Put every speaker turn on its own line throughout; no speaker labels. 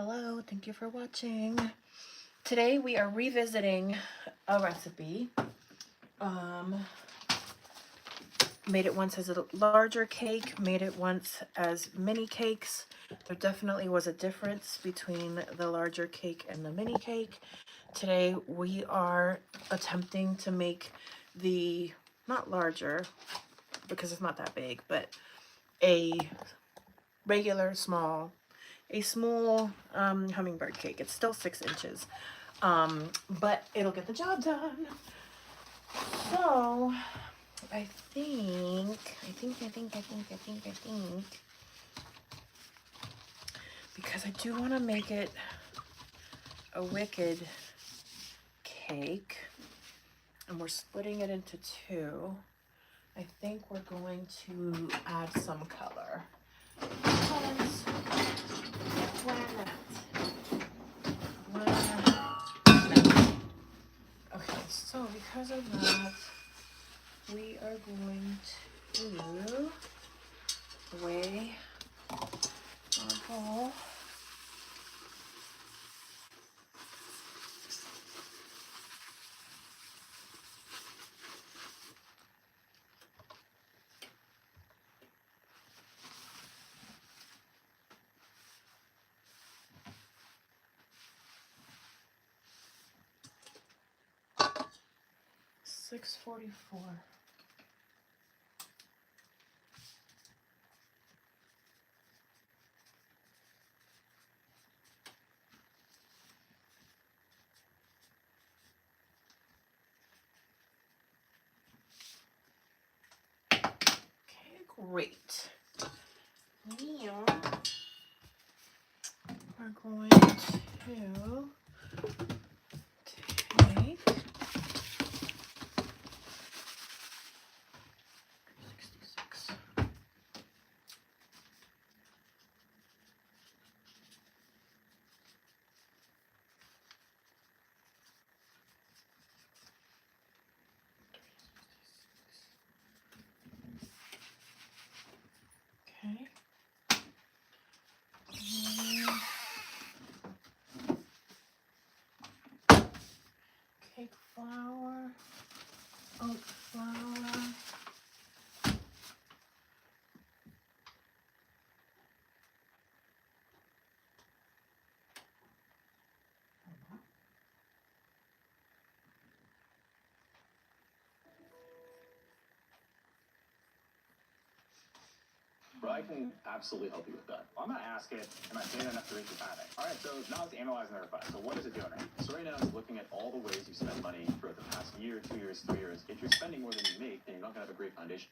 Hello, thank you for watching. Today we are revisiting a recipe. Made it once as a larger cake, made it once as mini cakes. There definitely was a difference between the larger cake and the mini cake. Today we are attempting to make the, not larger, because it's not that big, but a regular small, a small hummingbird cake. It's still 6 inches, but it'll get the job done. So I think, because I do want to make it a wicked cake, and we're splitting it into 2, I think we're going to add some color. Because why not? Okay, so because of that, we are going to weigh our bowl. $6.44. Okay, great. Now we're going to take 66. Okay. Cake flour, oat flour,
I can absolutely help you with that. I'm going to ask it, am I paying enough to reach your panic? All right, so now it's analyzing the request. So what is it doing right? So right now it's looking at all the ways you spent money throughout the past year, 2 years, 3 years. If you're spending more than you make, then you're not going to have a great foundation.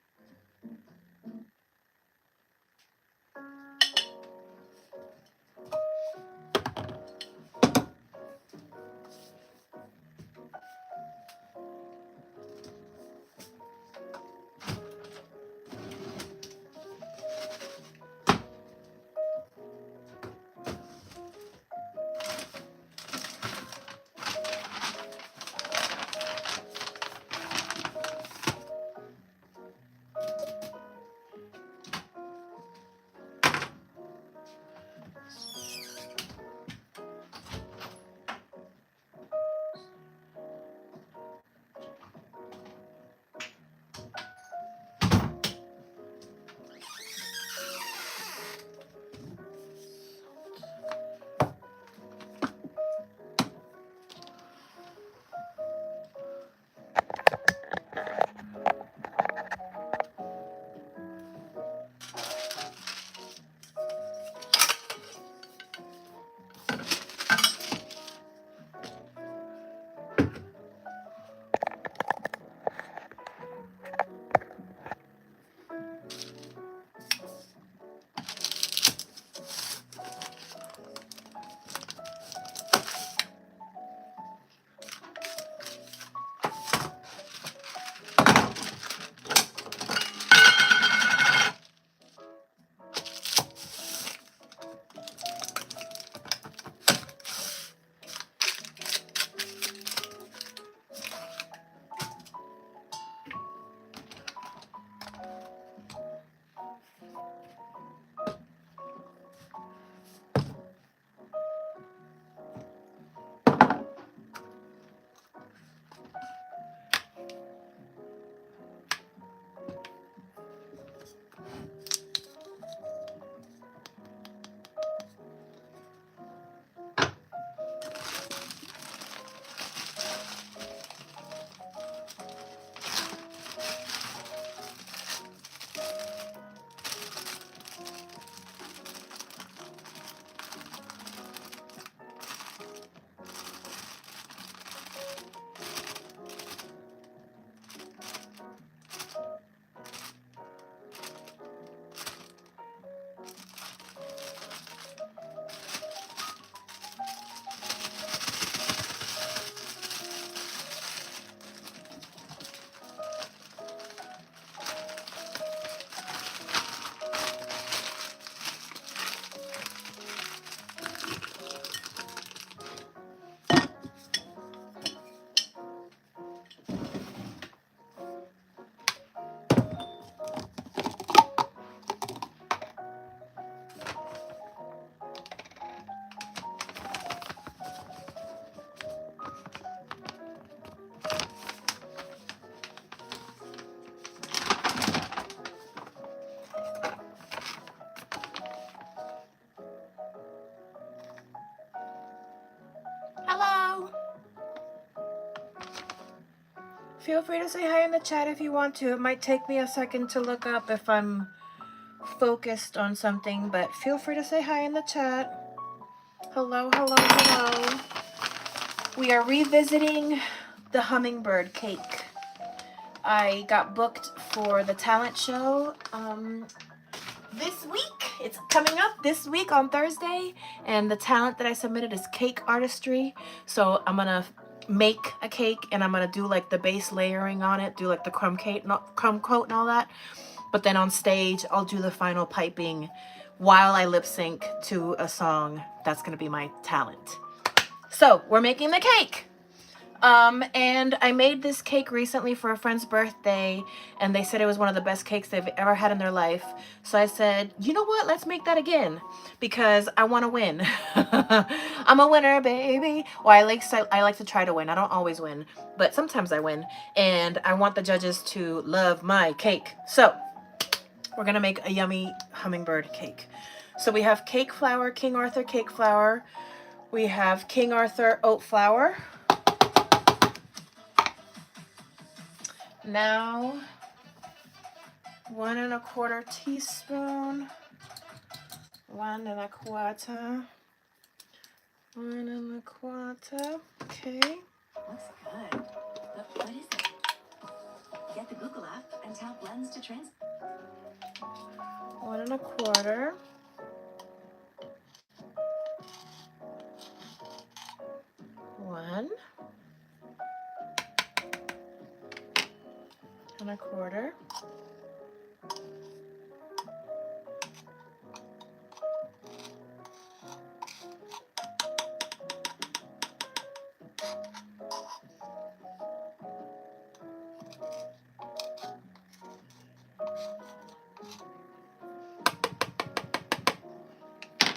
Feel free to say hi in the chat if you want to. It might take me a second to look up if I'm focused on something, but feel free to say hi in the chat. Hello, hello, hello. We are revisiting the Hummingbird Cake. I got booked for the talent show this week. It's coming up this week on Thursday, and the talent that I submitted is cake artistry. So I'm gonna make a cake, and I'm gonna do like the base layering on it, do like the crumb coat and all that. But then on stage, I'll do the final piping while I lip sync to a song. That's gonna be my talent. So we're making the cake. And I made this cake recently for a friend's birthday, and they said it was one of the best cakes they've ever had in their life. So I said, you know what, let's make that again, because I want to win. I'm a winner, baby. Well, I like to try to win. I don't always win, but sometimes I win, and I want the judges to love my cake. So we're gonna make a yummy hummingbird cake. So we have cake flour, King Arthur cake flour. We have King Arthur oat flour. Now, 1 1/4 teaspoon, 1 1/4, 1 1/4, okay.
Looks good. But what is it? Get the Google app and tap Lens to trans.
1 1/4. 1 1/4.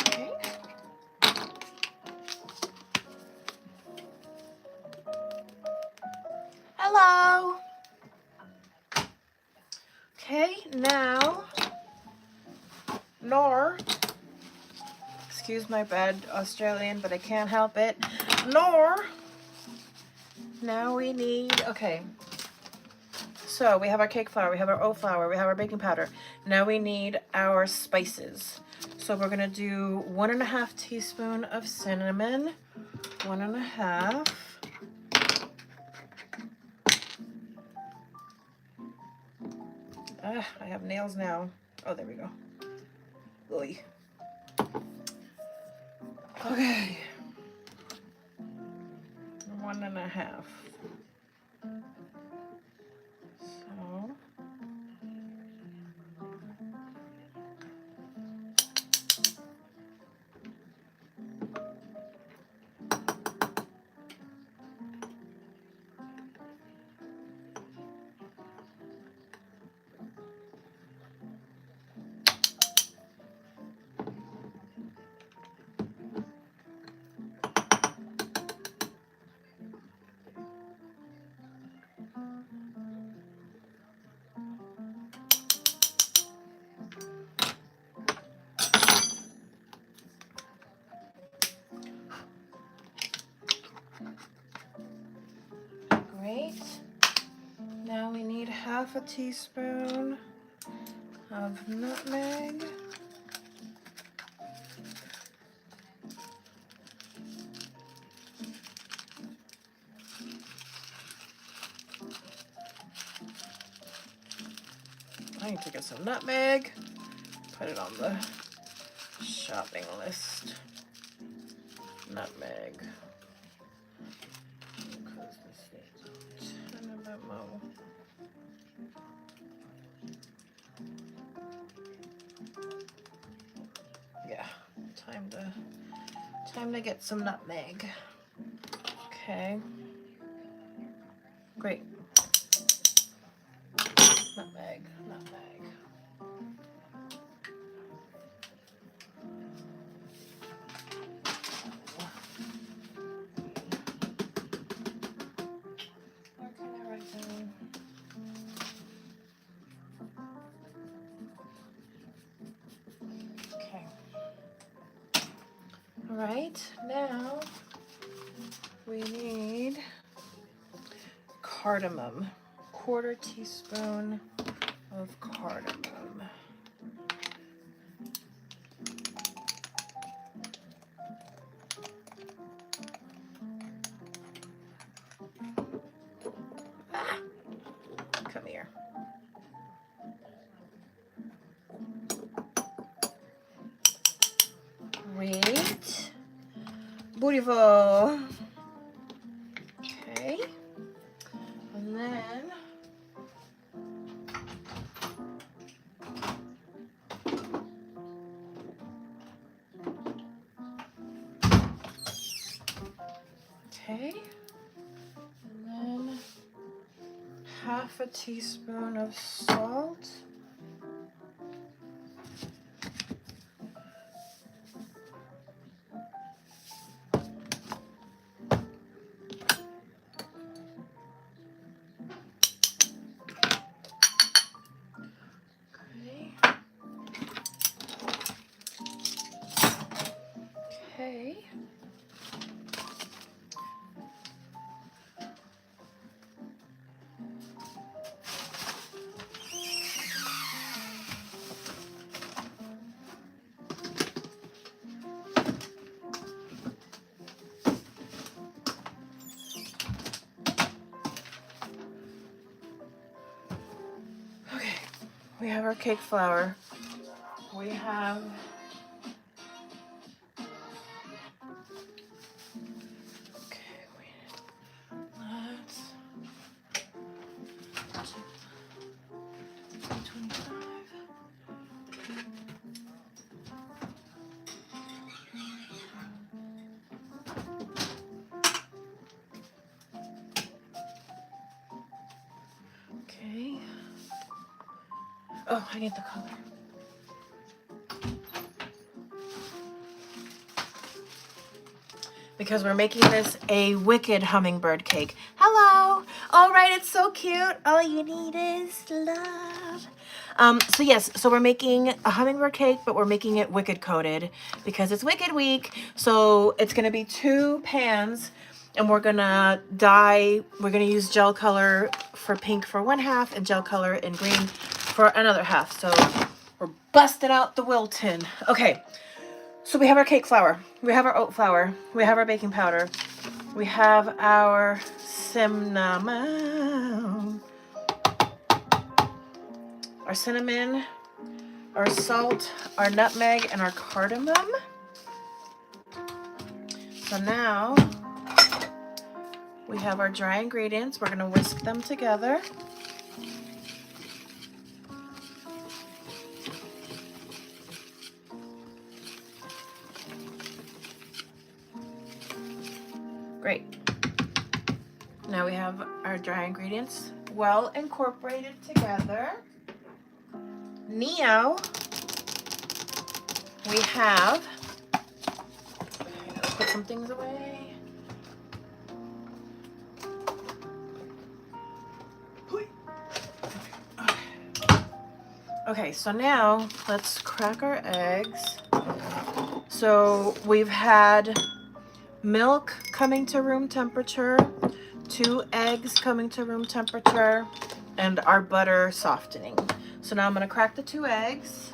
Okay. Hello. Okay, now, excuse my bad Australian, but I can't help it. Now we need, okay. So we have our cake flour, we have our oat flour, we have our baking powder. Now we need our spices. So we're gonna do 1 1/2 teaspoon of cinnamon, 1 1/2. I have nails now. Oh, there we go. Oy. Okay. 1 1/2. So. Great. Now we need 1/2 teaspoon of nutmeg. I need to get some nutmeg. Put it on the shopping list. Nutmeg. Because this needs a bit more. Yeah, time to get some nutmeg. Okay. Great. Nutmeg. Where can I write down? Okay. All right, now we need cardamom. 1/4 teaspoon of cardamom. Come here. Great. Beautiful. Okay. And then okay. And then 1/2 teaspoon of salt. Okay. Okay, we have our cake flour. We have let's 25. Okay. Oh, I need the color. Because we're making this a wicked hummingbird cake. Hello. All right, it's so cute. All you need is love. So yes, so we're making a hummingbird cake, but we're making it wicked coated because it's Wicked Week. So it's gonna be 2 pans, and we're gonna use gel color for pink for 1/2 and gel color in green for another 1/2. So we're busting out the Wilton. Okay. So we have our cake flour, we have our oat flour, we have our baking powder, we have our cinnamon, our salt, our nutmeg, and our cardamom. So now we have our dry ingredients. We're gonna whisk them together. Great. Now we have our dry ingredients well incorporated together. Now we have, let's put some things away. Okay, so now let's crack our eggs. So we've had milk coming to room temperature, 2 eggs coming to room temperature, and our butter softening. So now I'm going to crack the 2 eggs.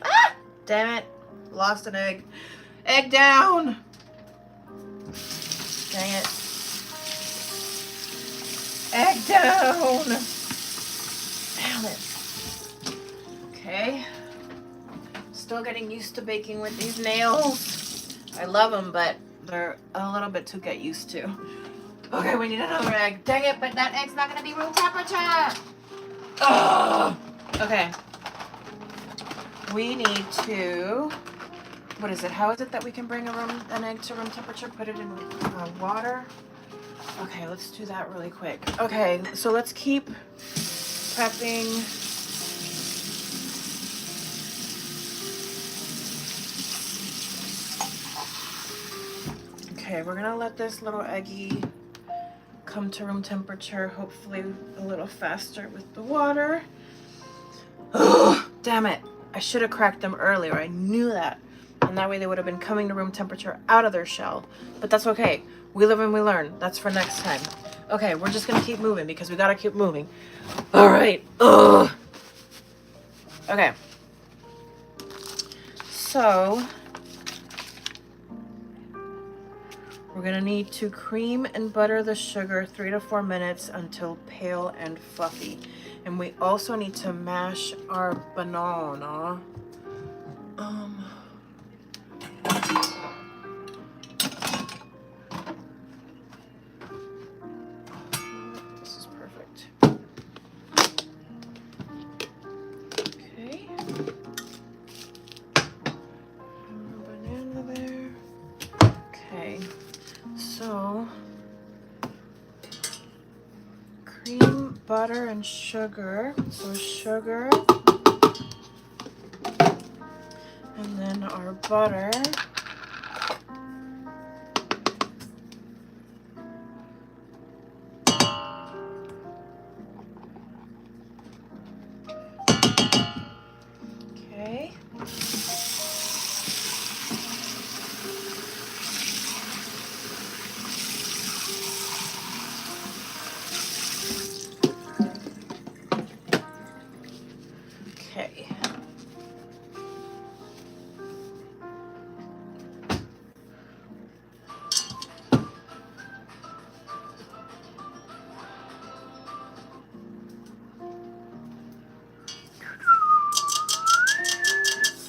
Ah! Damn it. Lost an egg. Egg down. Dang it. Egg down. Damn it. Okay. Still getting used to baking with these nails. I love them, but they're a little bit to get used to. Okay, we need another egg. Dang it, but that egg's not gonna be room temperature. Ugh. Okay. We need to, what is it? How is it that we can bring an egg to room temperature? Put it in water. Okay, let's do that really quick. Okay, so let's keep prepping. Okay, we're gonna let this little eggy come to room temperature, hopefully a little faster with the water. Oh, damn it. I should have cracked them earlier. I knew that. And that way they would have been coming to room temperature out of their shell. But that's okay. We live and we learn. That's for next time. Okay, we're just gonna keep moving because we gotta keep moving. All right. Ugh. Okay. So we're gonna need to cream and butter the sugar 3 to 4 minutes until pale and fluffy. And we also need to mash our banana. This is perfect. Okay. Banana there. Okay. So cream, butter, and sugar. So sugar, and then our butter. Okay. Okay.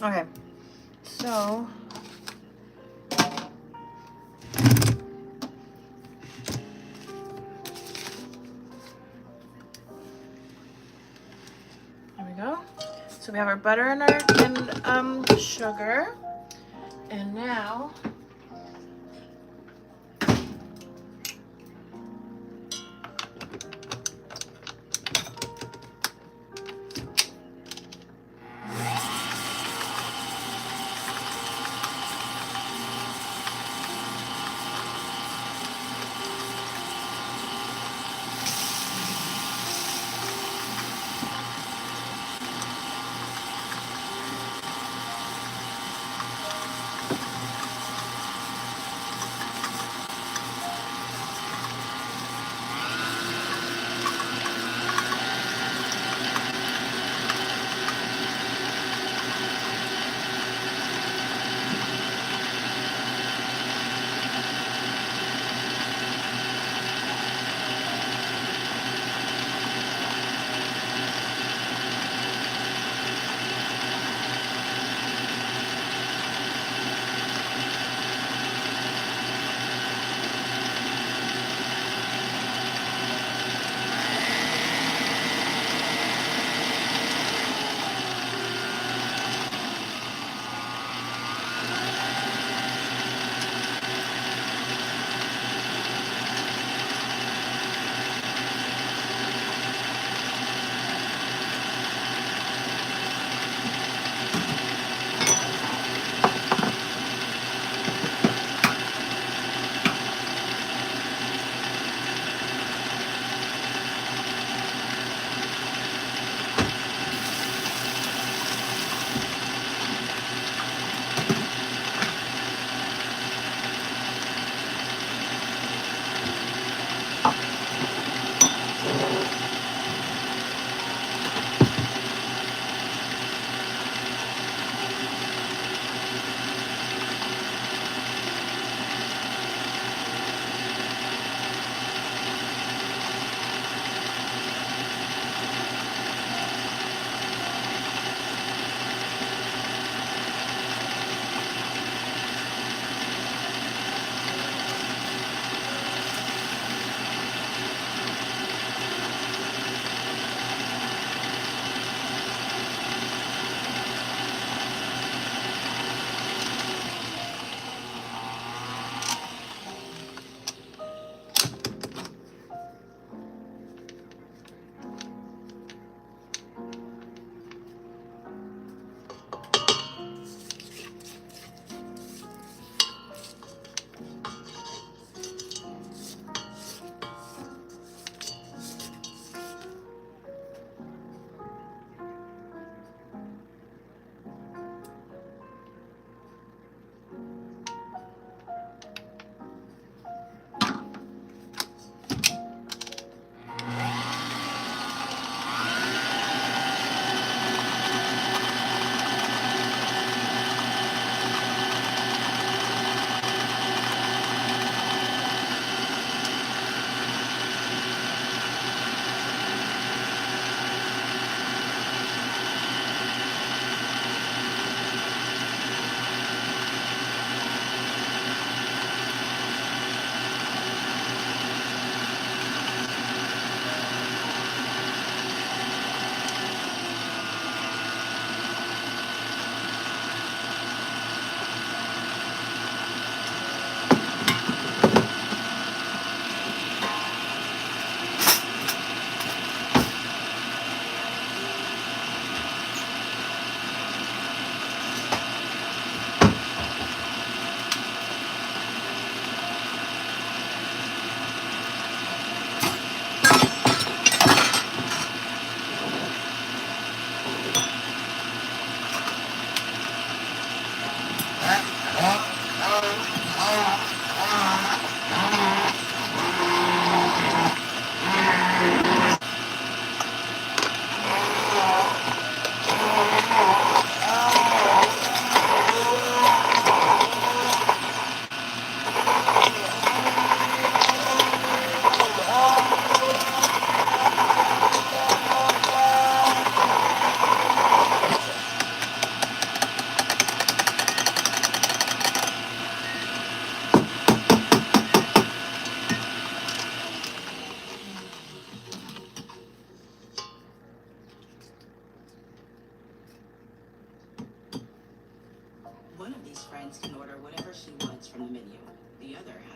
Okay. So there we go. So we have our butter and our sugar. And now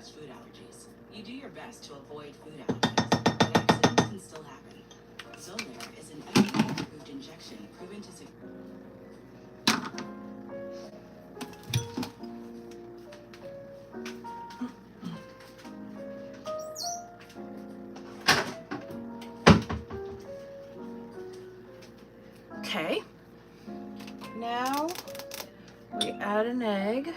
has food allergies. You do your best to avoid food allergies, but accidents can still happen. Xolair is an FDA-approved injection proven to
Okay, now we add an egg.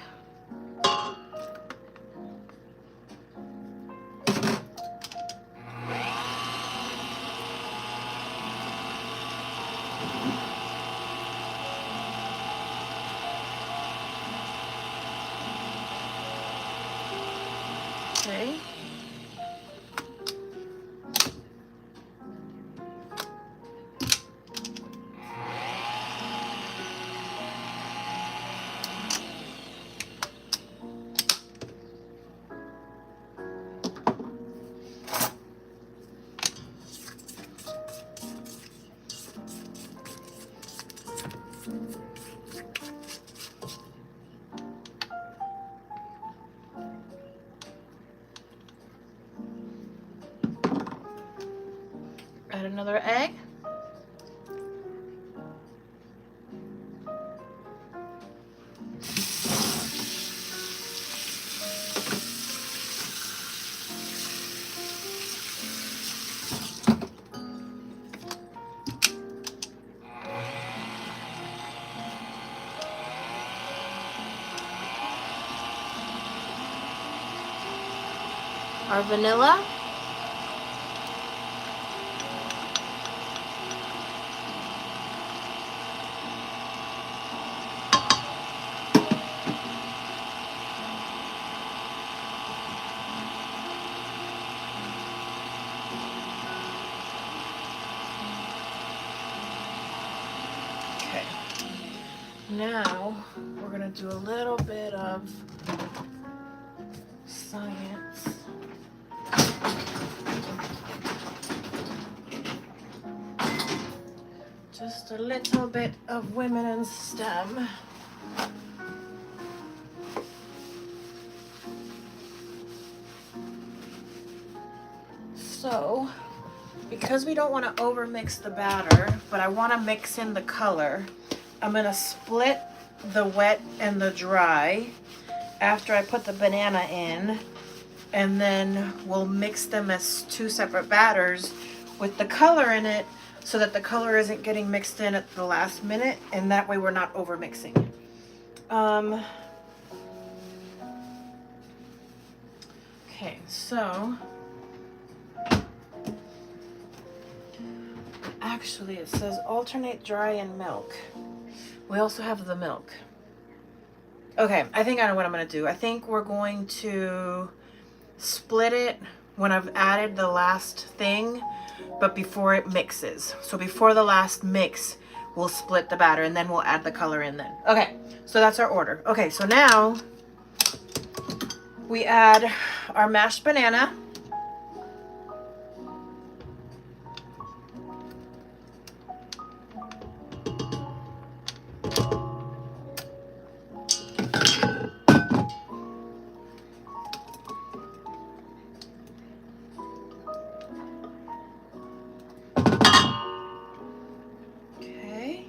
Okay. Add another egg. Our vanilla. Okay. Now we're gonna do a little bit of science. Just a little bit of women in STEM. So, because we don't want to overmix the batter, but I want to mix in the color, I'm going to split the wet and the dry after I put the banana in, and then we'll mix them as two separate batters with the color in it so that the color isn't getting mixed in at the last minute, and that way we're not overmixing. Okay, so actually it says alternate dry and milk. We also have the milk. Okay, I think I know what I'm gonna do. I think we're going to split it when I've added the last thing, but before it mixes. So before the last mix, we'll split the batter and then we'll add the color in then. Okay, so that's our order. Okay, so now we add our mashed banana. Okay.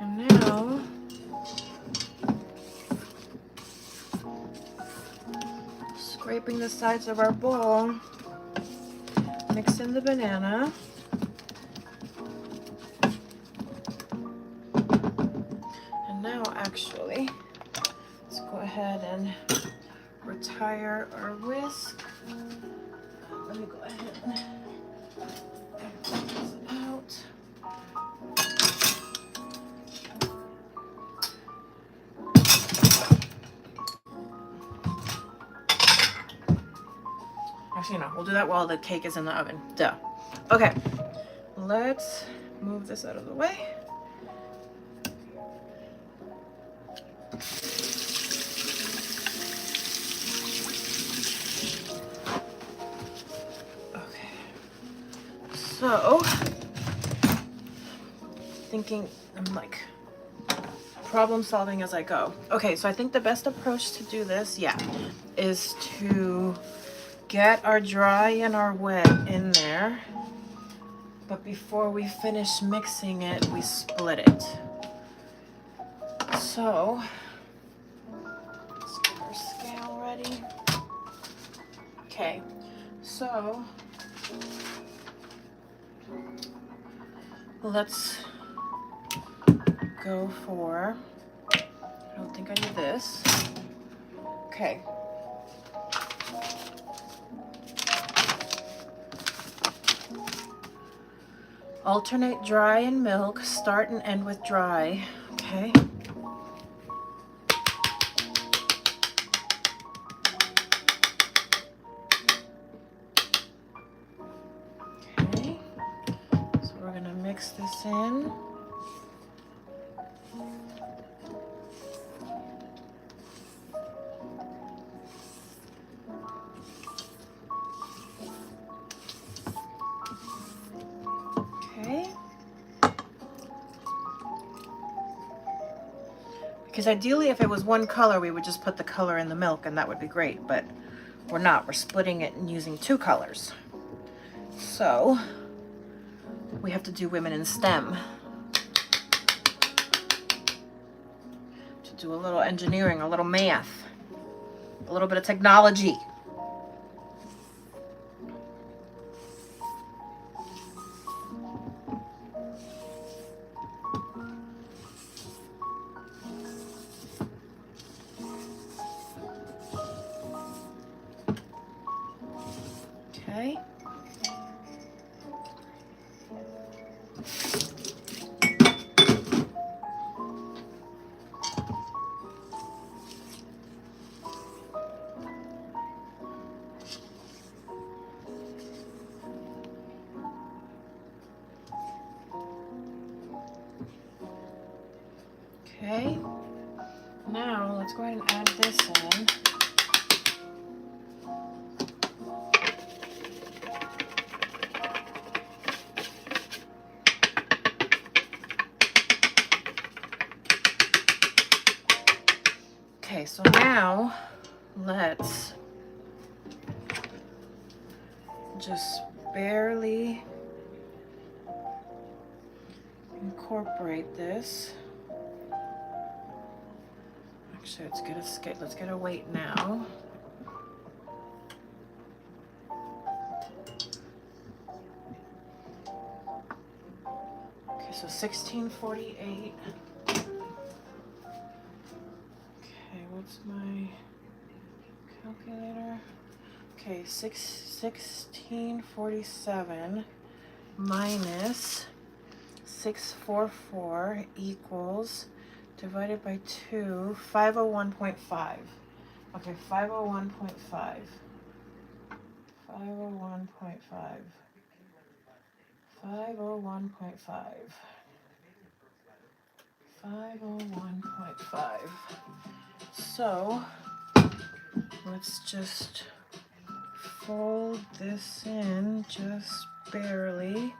And now scraping the sides of our bowl, mix in the banana. And now actually, let's go ahead and retire our whisk. Let me go ahead and pull this out. Actually, no, we'll do that while the cake is in the oven. Duh. Okay, let's move this out of the way. Okay, so thinking I'm like problem solving as I go. Okay, so I think the best approach to do this, yeah, is to get our dry and our wet in there. But before we finish mixing it, we split it. So, let's get our scale ready. Okay, so let's go for, I don't think I need this. Okay. Alternate dry and milk, start and end with dry, okay? Okay, so we're gonna mix this in. Okay. Because ideally, if it was one color, we would just put the color in the milk and that would be great, but we're not. We're splitting it and using two colors. So, we have to do women in STEM. To do a little engineering, a little math, a little bit of technology. Okay. Okay. Now let's go ahead and add this in. Okay, so now let's just barely incorporate this. Actually, let's get a weight now. Okay, so 1648. Okay, what's my calculator? Okay, 1647 minus 644 equals, divided by 2, 501.5. Okay, 501.5. 501.5. 501.5. 501.5. So, let's just fold this in just barely.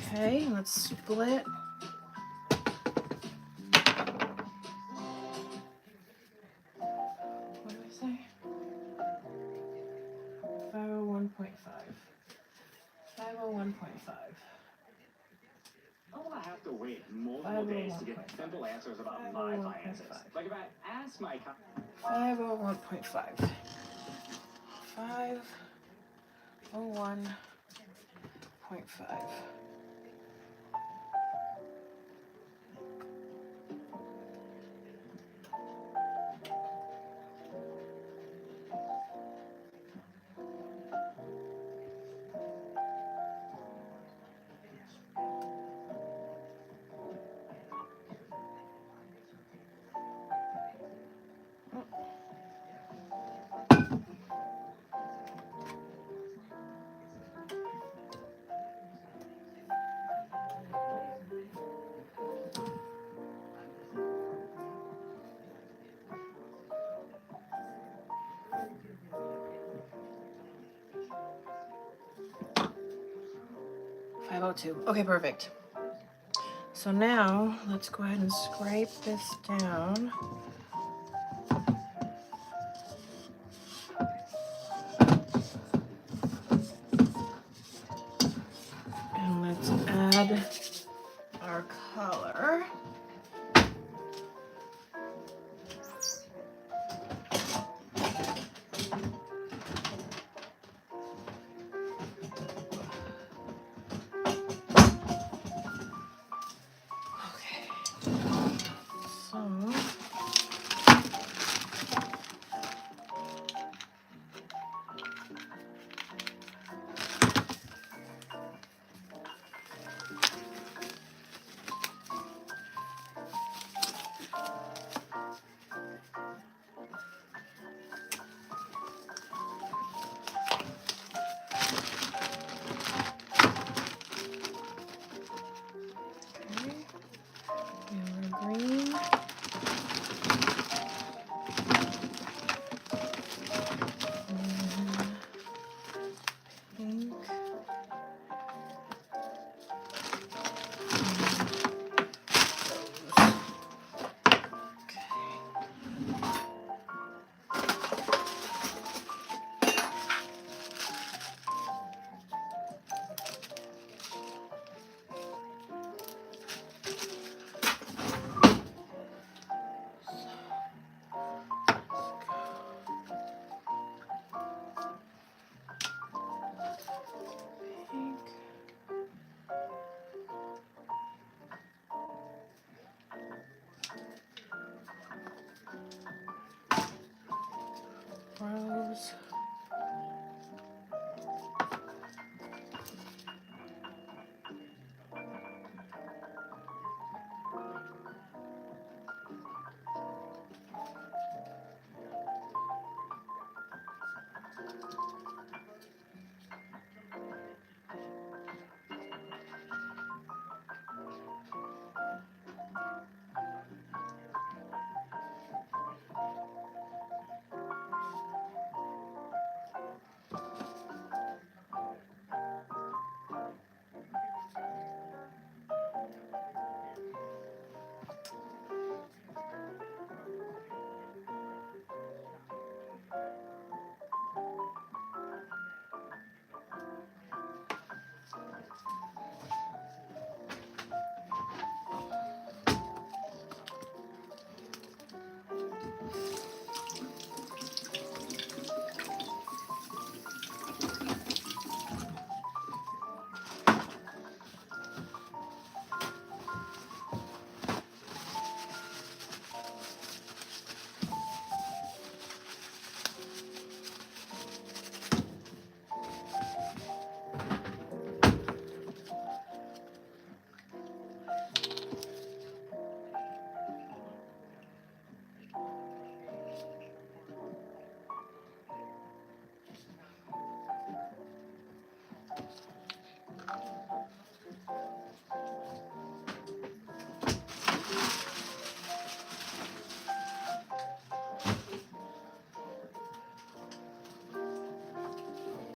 Okay, let's split. What did I say? 501.5. 501.5.
I don't want to have to wait multiple days to get simple answers about my finances. Like if I ask my
501.5. 501.5. 502. Okay, perfect. So now let's go ahead and scrape this down.